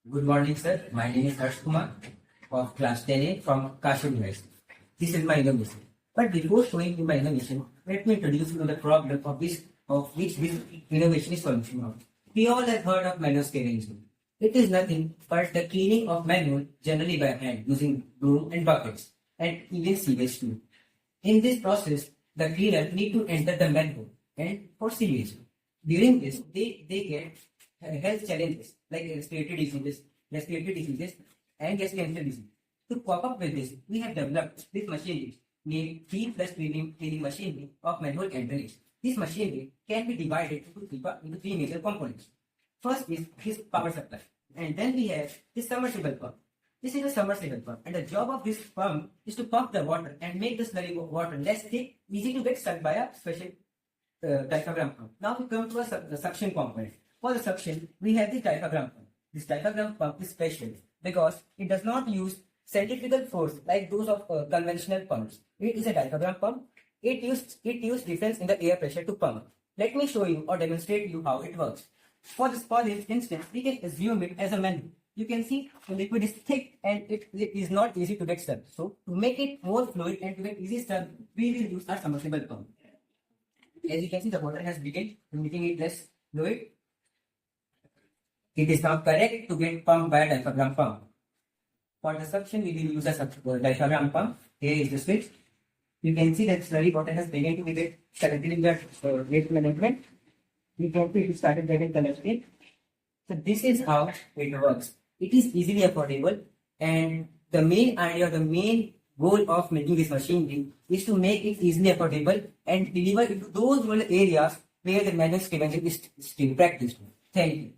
Good morning, sir. My name is Harsh Kumar of class 10A from Kashi University. This is my innovation. But before showing you my innovation, let me introduce you to the problem of which this innovation is solution of. We all have heard of manual scavenging. It is nothing but the cleaning of manure generally by hand using broom and buckets and even sewage too. In this process, the cleaner need to enter the manhole and for sewage. During this, they get health challenges like respiratory diseases, and gastrointestinal disease. To cope up with this, we have developed this machinery named Deep Flush cleaning machinery of manhole and drainage. This machinery can be divided into three major components. First is his power supply, and then we have this submersible pump. This is a submersible pump, and the job of this pump is to pump the water and make the slurry water less thick, easy to get sucked by a special diaphragm pump. Now we come to the suction component. For the suction, we have the diaphragm pump. This diaphragm pump is special because it does not use centrifugal force like those of conventional pumps. It is a diaphragm pump. It uses difference in the air pressure to pump. Let me show you or demonstrate you how it works. For this instance, we can assume it as a manhole. You can see the liquid is thick and it is not easy to get stuck. So to make it more fluid and to get easy stuck, we will use our submersible pump. As you can see, the water has begun making it less fluid. It is now correct to get pumped by a diaphragm pump. For the suction, we will use a diaphragm pump. Here is the switch. You can see that slurry water has begun to get collected in the waste management. We can see it started getting collected. So this is how it works. It is easily affordable, and the main idea, the main goal of making this machinery is to make it easily affordable and deliver it to those rural areas where the manual scavenging is still practiced. Thank you.